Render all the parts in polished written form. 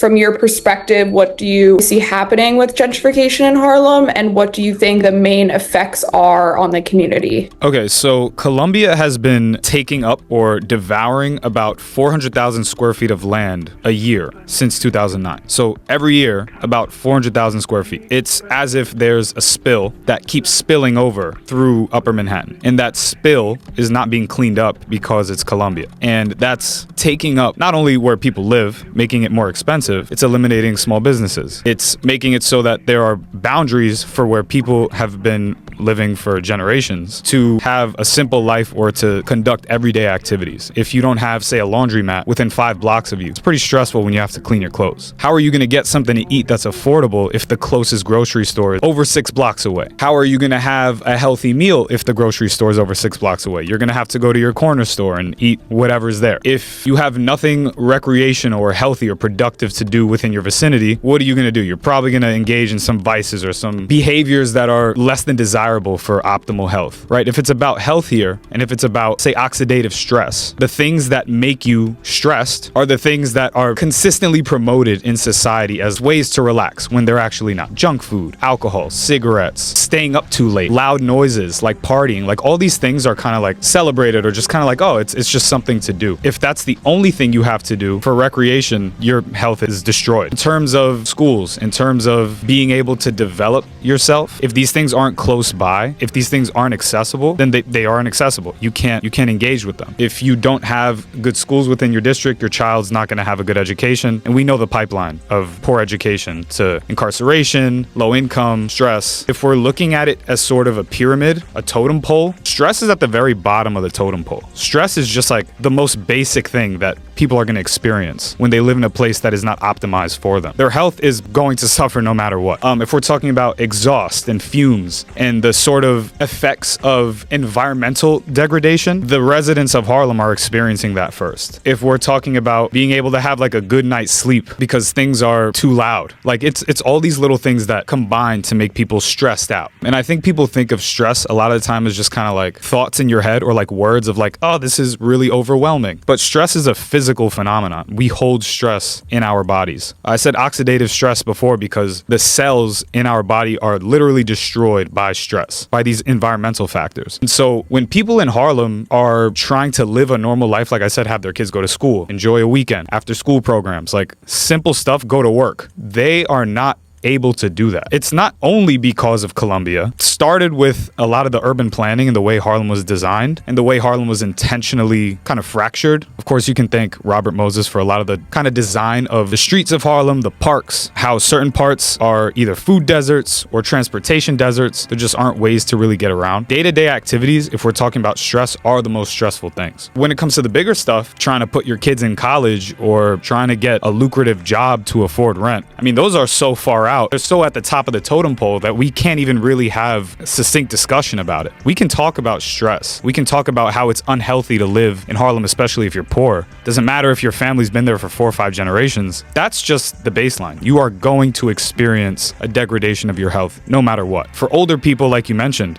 From your perspective, what do you see happening with gentrification in Harlem, and what do you think the main effects are on the community? Okay, so Columbia has been taking up or devouring about 400,000 square feet of land a year since 2009. So every year, about 400,000 square feet. It's as if there's a spill that keeps spilling over through Upper Manhattan. And that spill is not being cleaned up because it's Columbia. And that's taking up not only where people live, making it more expensive, it's eliminating small businesses. It's making it so that there are boundaries for where people have been living for generations to have a simple life or to conduct everyday activities. If you don't have, say, a laundromat within 5 blocks of you, it's pretty stressful when you have to clean your clothes. How are you going to get something to eat that's affordable if the closest grocery store is over 6 blocks away? How are you going to have a healthy meal if the grocery store is over 6 blocks away? You're going to have to go to your corner store and eat whatever's there. If you have nothing recreational or healthy or productive to do within your vicinity, what are you going to do? You're probably going to engage in some vices or some behaviors that are less than desirable for optimal health, right? If it's about health here, and if it's about, say, oxidative stress, the things that make you stressed are the things that are consistently promoted in society as ways to relax when they're actually not. Junk food, alcohol, cigarettes, staying up too late, loud noises, like partying, like all these things are kind of like celebrated or just kind of like, oh, it's just something to do. If that's the only thing you have to do for recreation, your health is destroyed. In terms of schools, in terms of being able to develop yourself, if these things aren't close by, if these things aren't accessible, then they aren't accessible. You can't engage with them. If you don't have good schools within your district, your child's not going to have a good education. And we know the pipeline of poor education to incarceration, low income, stress. If we're looking at it as sort of a pyramid, a totem pole, stress is at the very bottom of the totem pole. Stress is just like the most basic thing that people are going to experience when they live in a place that is not optimized for them. Their health is going to suffer no matter what. If we're talking about exhaust and fumes and the sort of effects of environmental degradation, the residents of Harlem are experiencing that first. If we're talking about being able to have like a good night's sleep because things are too loud, like it's all these little things that combine to make people stressed out. And I think people think of stress a lot of the time as just kind of like thoughts in your head or like words of like, oh, this is really overwhelming. But stress is a physical phenomenon. We hold stress in our bodies. I said oxidative stress before because the cells in our body are literally destroyed by stress, by these environmental factors. And so when people in Harlem are trying to live a normal life, like I said, have their kids go to school, enjoy a weekend, after school programs, like simple stuff, go to work, they are not able to do that. It's not only because of Columbia. It started with a lot of the urban planning and the way Harlem was designed and the way Harlem was intentionally kind of fractured. Of course, you can thank Robert Moses for a lot of the kind of design of the streets of Harlem, the parks, how certain parts are either food deserts or transportation deserts. There just aren't ways to really get around. Day-to-day activities, if we're talking about stress, are the most stressful things. When it comes to the bigger stuff, trying to put your kids in college or trying to get a lucrative job to afford rent, I mean, those are so far out. They're so at the top of the totem pole that we can't even really have a succinct discussion about it. We can talk about stress. We can talk about how it's unhealthy to live in Harlem, especially if you're poor. Doesn't matter if your family's been there for 4 or 5 generations. That's just the baseline. You are going to experience a degradation of your health no matter what. For older people, like you mentioned,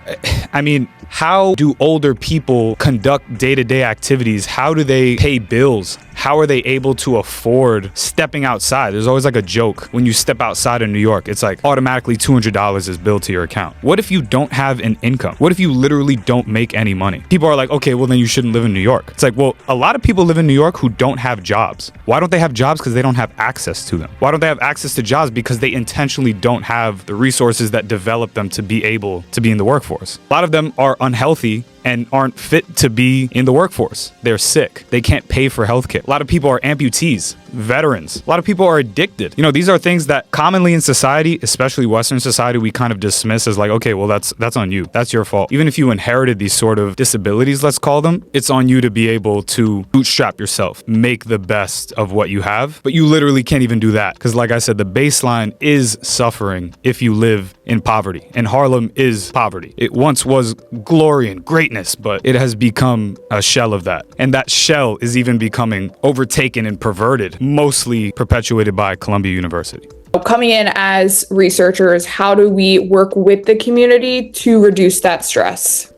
I mean, how do older people conduct day-to-day activities? How do they pay bills? How are they able to afford stepping outside? There's always like a joke when you step outside in New York, it's like automatically $200 is billed to your account. What if you don't have an income? What if you literally don't make any money? People are like, okay, well then you shouldn't live in New York. It's like, well, a lot of people live in New York who don't have jobs. Why don't they have jobs? Because they don't have access to them. Why don't they have access to jobs? Because they intentionally don't have the resources that develop them to be able to be in the workforce. A lot of them are unhealthy and aren't fit to be in the workforce. They're sick. They can't pay for healthcare. A lot of people are amputees, veterans. A lot of people are addicted. You know, these are things that commonly in society, especially Western society, we kind of dismiss as like, okay, well, that's on you. That's your fault. Even if you inherited these sort of disabilities, let's call them, it's on you to be able to bootstrap yourself, make the best of what you have. But you literally can't even do that. Because like I said, the baseline is suffering if you live in poverty. And Harlem is poverty. It once was glory and greatness, but it has become a shell of that. And that shell is even becoming overtaken and perverted, mostly perpetuated by Columbia University. Coming in as researchers, how do we work with the community to reduce that stress?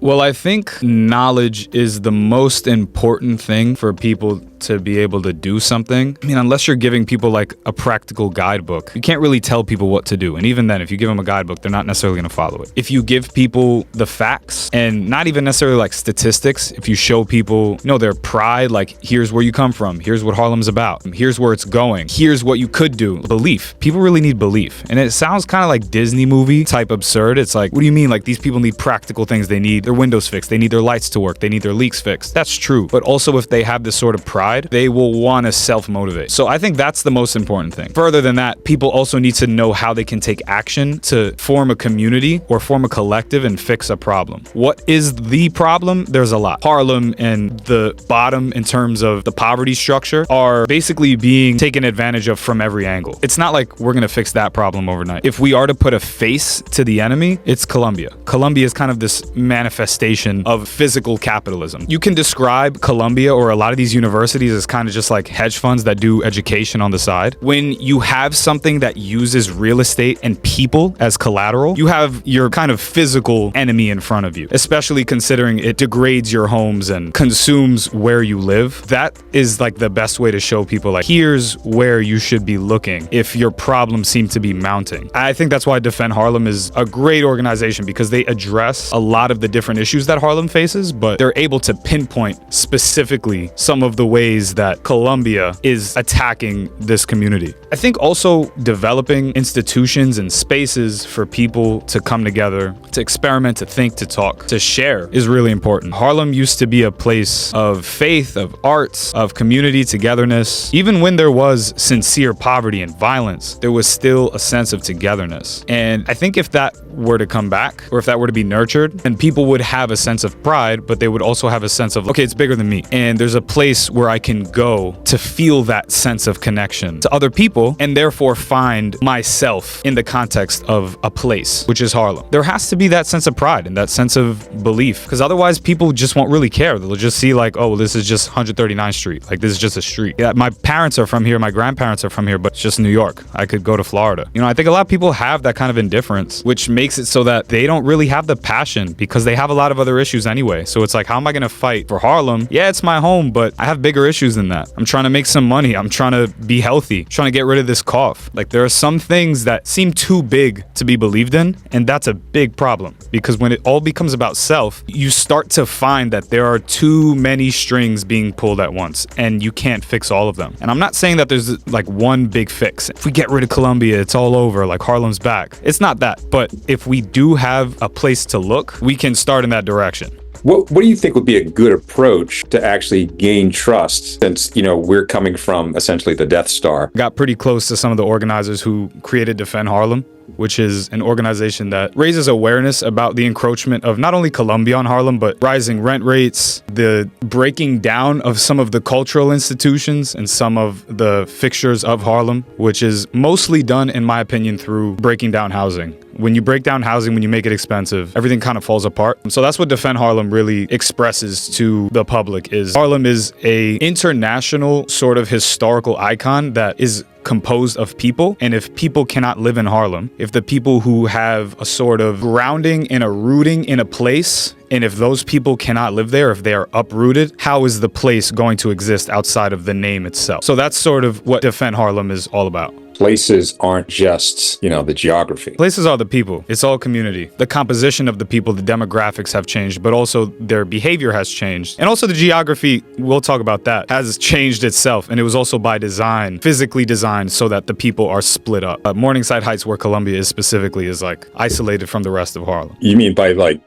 Well, I think knowledge is the most important thing for people to be able to do something, I mean, unless you're giving people like a practical guidebook, you can't really tell people what to do. And even then, if you give them a guidebook, they're not necessarily going to follow it. If you give people the facts and not even necessarily like statistics, if you show people, their pride, like, here's where you come from, here's what Harlem's about, here's where it's going, here's what you could do. Belief. People really need belief. And it sounds kind of like Disney movie type absurd. It's like, what do you mean? Like, these people need practical things. They need their windows fixed. They need their lights to work. They need their leaks fixed. That's true. But also, if they have this sort of pride, they will want to self-motivate. So I think that's the most important thing. Further than that, people also need to know how they can take action to form a community or form a collective and fix a problem. What is the problem? There's a lot. Harlem and the bottom in terms of the poverty structure are basically being taken advantage of from every angle. It's not like we're going to fix that problem overnight. If we are to put a face to the enemy, it's Colombia. Colombia is kind of this manifestation of physical capitalism. You can describe Colombia or a lot of these universities as kind of just like hedge funds that do education on the side. When you have something that uses real estate and people as collateral, you have your kind of physical enemy in front of you, especially considering it degrades your homes and consumes where you live. That is like the best way to show people, like, here's where you should be looking if your problems seem to be mounting. I think that's why Defend Harlem is a great organization, because they address a lot of the different issues that Harlem faces, but they're able to pinpoint specifically some of the ways that Colombia is attacking this community. I think also developing institutions and spaces for people to come together, to experiment, to think, to talk, to share is really important. Harlem used to be a place of faith, of arts, of community togetherness. Even when there was sincere poverty and violence, there was still a sense of togetherness. And I think if that were to come back, or if that were to be nurtured, then people would have a sense of pride, but they would also have a sense of, okay, it's bigger than me. And there's a place where I can go to feel that sense of connection to other people, and therefore find myself in the context of a place, which is Harlem. There has to be that sense of pride and that sense of belief, because otherwise people just won't really care. They'll just see like, oh, well, this is just 139th Street. Like, this is just a street. Yeah, my parents are from here, my grandparents are from here, but it's just New York. I could go to Florida. I think a lot of people have that kind of indifference, which makes it so that they don't really have the passion, because they have a lot of other issues anyway. So it's like, how am I going to fight for Harlem? Yeah, it's my home, but I have bigger issues than that. I'm trying to make some money. I'm trying to be healthy, trying to get rid of this cough. Like, there are some things that seem too big to be believed in, and that's a big problem, because when it all becomes about self, you start to find that there are too many strings being pulled at once, and you can't fix all of them. And I'm not saying that there's like one big fix. If we get rid of Colombia, it's all over, like Harlem's back. It's not that. But if we do have a place to look, we can start in that direction. What do you think would be a good approach to actually gain trust, since, we're coming from essentially the Death Star? Got pretty close to some of the organizers who created Defend Harlem, which is an organization that raises awareness about the encroachment of not only Colombia on Harlem, but rising rent rates, the breaking down of some of the cultural institutions and some of the fixtures of Harlem, which is mostly done, in my opinion, through breaking down housing. When you break down housing, when you make it expensive, everything kind of falls apart. So that's what Defend Harlem really expresses to the public, is Harlem is a international sort of historical icon that is composed of people. And if people cannot live in Harlem, if the people who have a sort of grounding and a rooting in a place, and if those people cannot live there, if they are uprooted, how is the place going to exist outside of the name itself? So that's sort of what Defend Harlem is all about. Places aren't just, the geography. Places are the people. It's all community. The composition of the people, the demographics have changed, but also their behavior has changed. And also the geography, we'll talk about that, has changed itself. And it was also by design, physically designed so that the people are split up. Morningside Heights, where Columbia is specifically, is like isolated from the rest of Harlem. You mean by like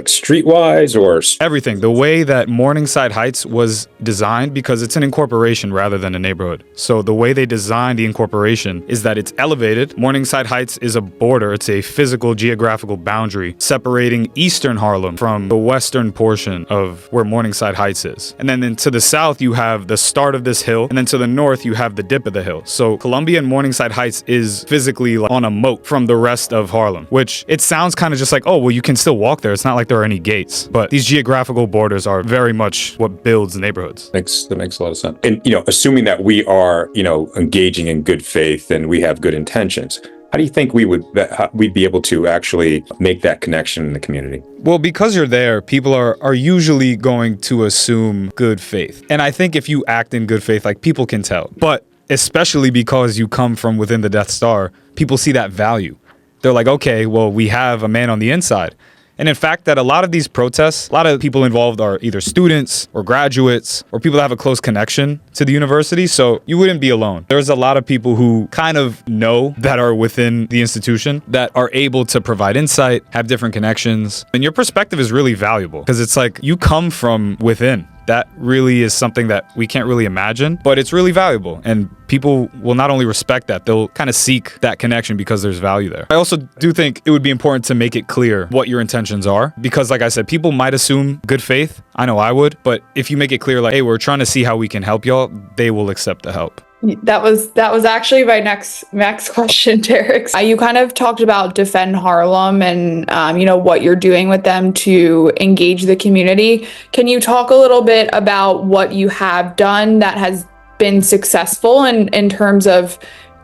streetwise or everything? The way that Morningside Heights was designed, because it's an incorporation rather than a neighborhood. So the way they designed the incorporation is that it's elevated. Morningside Heights is a border. It's a physical geographical boundary separating eastern Harlem from the western portion of where Morningside Heights is. And then to the south, you have the start of this hill. And then to the north, you have the dip of the hill. So Columbia and Morningside Heights is physically on a moat from the rest of Harlem, which it sounds kind of just like, oh, well, you can still walk there. It's not like there are any gates, but these geographical borders are very much what builds neighborhoods. That makes a lot of sense. And, assuming that we are, engaging in good faith and we have good intentions, How do you think we'd be able to actually make that connection in the community? Well, because you're there, people are usually going to assume good faith. And I think if you act in good faith, like people can tell. But especially because you come from within the Death Star, people see that value. They're like, okay, well, we have a man on the inside. And in fact, that a lot of these protests, a lot of people involved are either students or graduates or people that have a close connection to the university. So you wouldn't be alone. There's a lot of people who kind of know that are within the institution that are able to provide insight, have different connections. And your perspective is really valuable because it's like you come from within. That really is something that we can't really imagine, but it's really valuable. And people will not only respect that, they'll kind of seek that connection because there's value there. I also do think it would be important to make it clear what your intentions are, because like I said, people might assume good faith. I know I would, but if you make it clear, like, hey, we're trying to see how we can help y'all, they will accept the help. That was actually my next question, Derek. You kind of talked about Defend Harlem and what you're doing with them to engage the community. Can you talk a little bit about what you have done that has been successful in terms of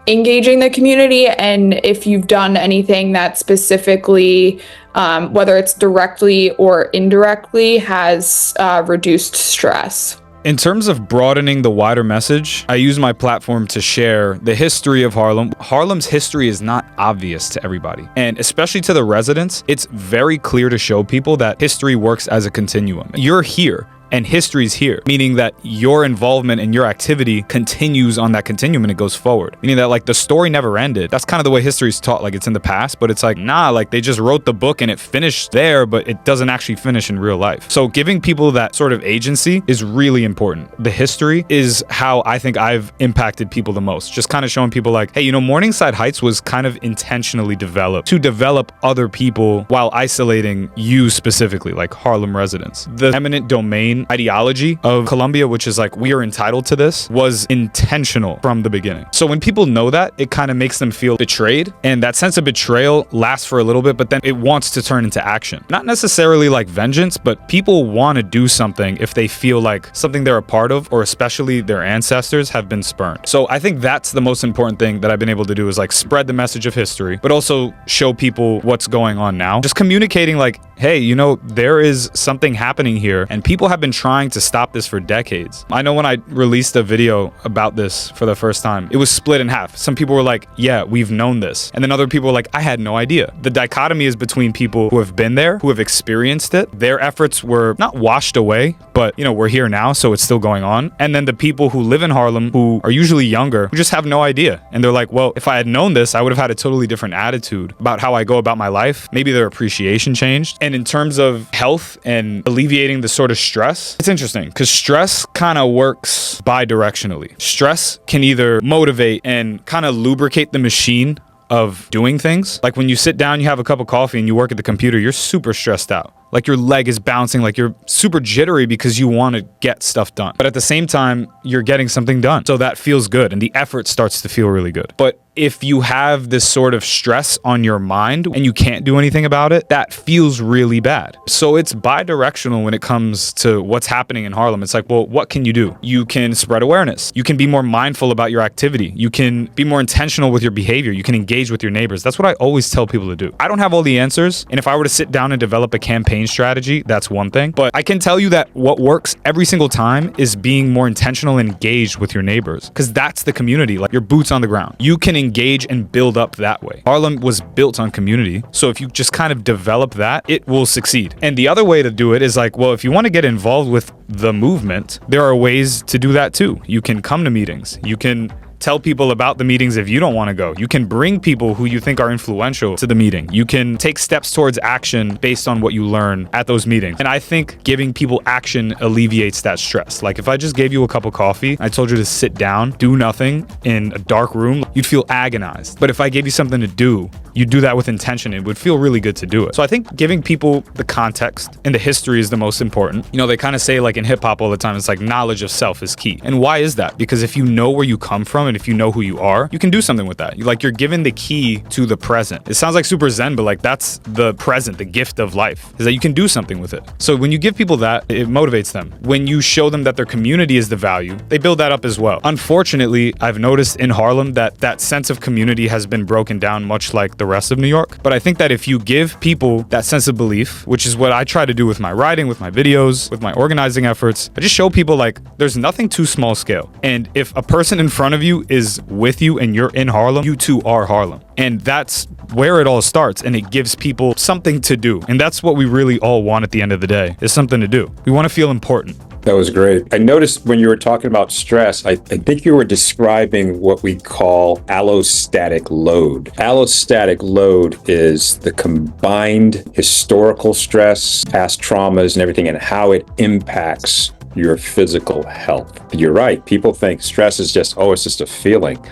engaging the community, and if you've done anything that specifically, whether it's directly or indirectly, has reduced stress? In terms of broadening the wider message, I use my platform to share the history of Harlem. Harlem's history is not obvious to everybody, and especially to the residents, it's very clear to show people that history works as a continuum. You're here. And history's here, meaning that your involvement and your activity continues on that continuum and it goes forward. Meaning that like the story never ended. That's kind of the way history's taught, like it's in the past, but it's like, nah, like they just wrote the book and it finished there, but it doesn't actually finish in real life. So giving people that sort of agency is really important. The history is how I think I've impacted people the most. Just kind of showing people like, hey, Morningside Heights was kind of intentionally developed to develop other people while isolating you specifically, like Harlem residents. The eminent domain ideology of Columbia, which is like, we are entitled to this, was intentional from the beginning. So when people know that, it kind of makes them feel betrayed. And that sense of betrayal lasts for a little bit, but then it wants to turn into action. Not necessarily like vengeance, but people want to do something if they feel like something they're a part of, or especially their ancestors, have been spurned. So I think that's the most important thing that I've been able to do, is like spread the message of history, but also show people what's going on now. Just communicating like, hey, there is something happening here and people have been trying to stop this for decades. I know when I released a video about this for the first time, it was split in half. Some people were like, yeah, we've known this. And then other people were like, I had no idea. The dichotomy is between people who have been there, who have experienced it. Their efforts were not washed away, but we're here now, so it's still going on. And then the people who live in Harlem, who are usually younger, who just have no idea. And they're like, well, if I had known this, I would have had a totally different attitude about how I go about my life. Maybe their appreciation changed. And in terms of health and alleviating the sort of stress, it's interesting because stress kind of works bi-directionally. Stress can either motivate and kind of lubricate the machine of doing things. Like when you sit down, you have a cup of coffee and you work at the computer, you're super stressed out. Like your leg is bouncing, like you're super jittery because you want to get stuff done. But at the same time, you're getting something done. So that feels good and the effort starts to feel really good. But if you have this sort of stress on your mind and you can't do anything about it, that feels really bad. So it's bi-directional when it comes to what's happening in Harlem. It's like, well, what can you do? You can spread awareness. You can be more mindful about your activity. You can be more intentional with your behavior. You can engage with your neighbors. That's what I always tell people to do. I don't have all the answers. And if I were to sit down and develop a campaign strategy, that's one thing. But I can tell you that what works every single time is being more intentional and engaged with your neighbors, because that's the community, like your boots on the ground. You can engage and build up that way. Harlem was built on community. So if you just kind of develop that, it will succeed. And the other way to do it is like, well, if you want to get involved with the movement, there are ways to do that too. You can come to meetings. You can tell people about the meetings if you don't want to go. You can bring people who you think are influential to the meeting. You can take steps towards action based on what you learn at those meetings. And I think giving people action alleviates that stress. Like if I just gave you a cup of coffee, I told you to sit down, do nothing in a dark room, you'd feel agonized. But if I gave you something to do, you do that with intention, it would feel really good to do it. So I think giving people the context and the history is the most important. They kind of say like in hip hop all the time, it's like knowledge of self is key. And why is that? Because if you know where you come from and if you know who you are, you can do something with that. You're given the key to the present. It sounds like super zen, but like that's the present, the gift of life, is that you can do something with it. So when you give people that, it motivates them. When you show them that their community is the value, they build that up as well. Unfortunately, I've noticed in Harlem that that sense of community has been broken down much like the rest of New York. But I think that if you give people that sense of belief, which is what I try to do with my writing, with my videos, with my organizing efforts, I just show people like there's nothing too small scale. And if a person in front of you is with you and you're in Harlem, you too are Harlem. And that's where it all starts, and it gives people something to do. And that's what we really all want at the end of the day, is something to do. We want to feel important. That was great. I noticed when you were talking about stress, I think you were describing what we call allostatic load. Allostatic load is the combined historical stress, past traumas and everything, and how it impacts your physical health. You're right. People think stress is just, it's just a feeling.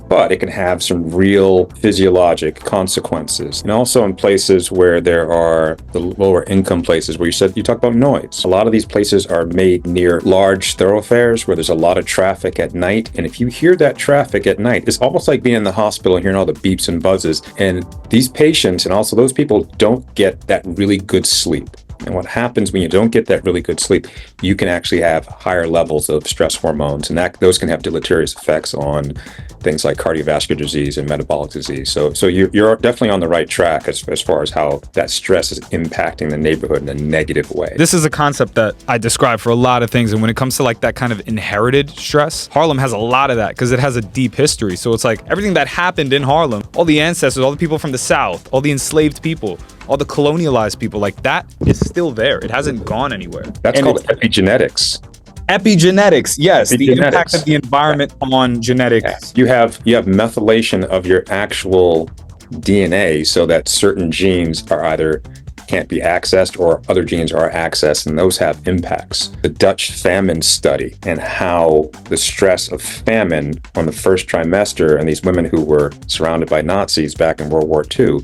But it can have some real physiologic consequences. And also in places where there are the lower income places where you talk about noise. A lot of these places are made near large thoroughfares where there's a lot of traffic at night. And if you hear that traffic at night, it's almost like being in the hospital and hearing all the beeps and buzzes. And these patients and also those people don't get that really good sleep. And what happens when you don't get that really good sleep, you can actually have higher levels of stress hormones, and those can have deleterious effects on things like cardiovascular disease and metabolic disease. So you're definitely on the right track as far as how that stress is impacting the neighborhood in a negative way. This is a concept that I describe for a lot of things. And when it comes to like that kind of inherited stress, Harlem has a lot of that because it has a deep history. So it's like everything that happened in Harlem, all the ancestors, all the people from the South, all the enslaved people, all the colonialized people, like that is still there. It hasn't gone anywhere. That's called epigenetics. Epigenetics, yes, the Epigenetics. impact of the environment on genetics. You have methylation of your actual DNA so that certain genes are either can't be accessed or other genes are accessed, and those have impacts. The Dutch famine study and how the stress of famine on the first trimester, and these women who were surrounded by Nazis back in World War II,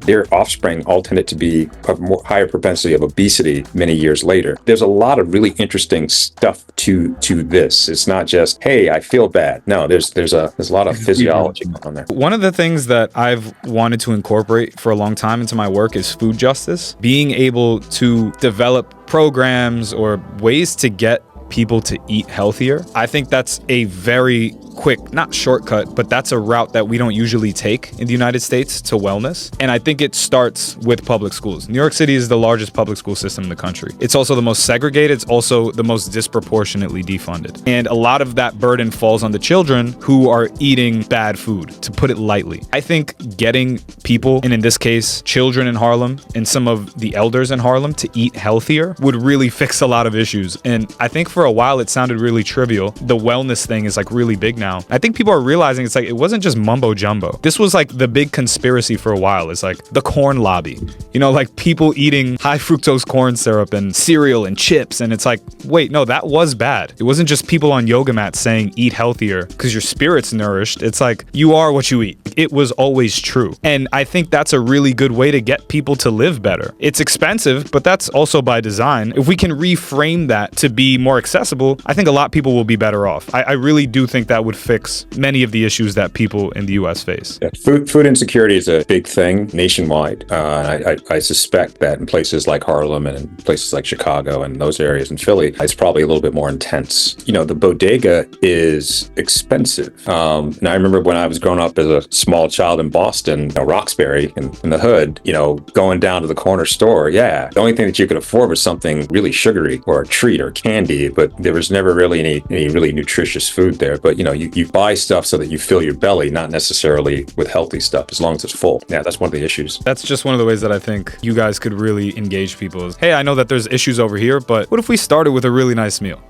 their offspring all tended to be a higher propensity of obesity many years later. There's a lot of really interesting stuff to this. It's not just, hey, I feel bad. No, there's a lot of physiology on there. One of the things that I've wanted to incorporate for a long time into my work is food justice. Being able to develop programs or ways to get people to eat healthier. I think that's a very quick, not shortcut, but that's a route that we don't usually take in the United States to wellness. And I think it starts with public schools. New York City is the largest public school system in the country. It's also the most segregated. It's also the most disproportionately defunded. And a lot of that burden falls on the children who are eating bad food, to put it lightly. I think getting people, and in this case, children in Harlem and some of the elders in Harlem to eat healthier would really fix a lot of issues. And I think for a while it sounded really trivial. The wellness thing is like really big now. I think people are realizing it's like it wasn't just mumbo jumbo. This was like the big conspiracy for a while. It's like the corn lobby, like people eating high fructose corn syrup and cereal and chips. And it's like, wait, no, that was bad. It wasn't just people on yoga mats saying eat healthier because your spirit's nourished. It's like you are what you eat. It was always true. And I think that's a really good way to get people to live better. It's expensive, but that's also by design. If we can reframe that to be more accessible, I think a lot of people will be better off. I really do think that would fix many of the issues that people in the US face. Yeah, food insecurity is a big thing nationwide. I suspect that in places like Harlem and in places like Chicago and those areas in Philly, it's probably a little bit more intense. The bodega is expensive. And I remember when I was growing up as a small child in Boston, Roxbury in the hood, going down to the corner store. Yeah, the only thing that you could afford was something really sugary or a treat or candy, but there was never really any really nutritious food there. But you buy stuff so that you fill your belly, not necessarily with healthy stuff, as long as it's full. Yeah, that's one of the issues. That's just one of the ways that I think you guys could really engage people is, hey, I know that there's issues over here, but what if we started with a really nice meal?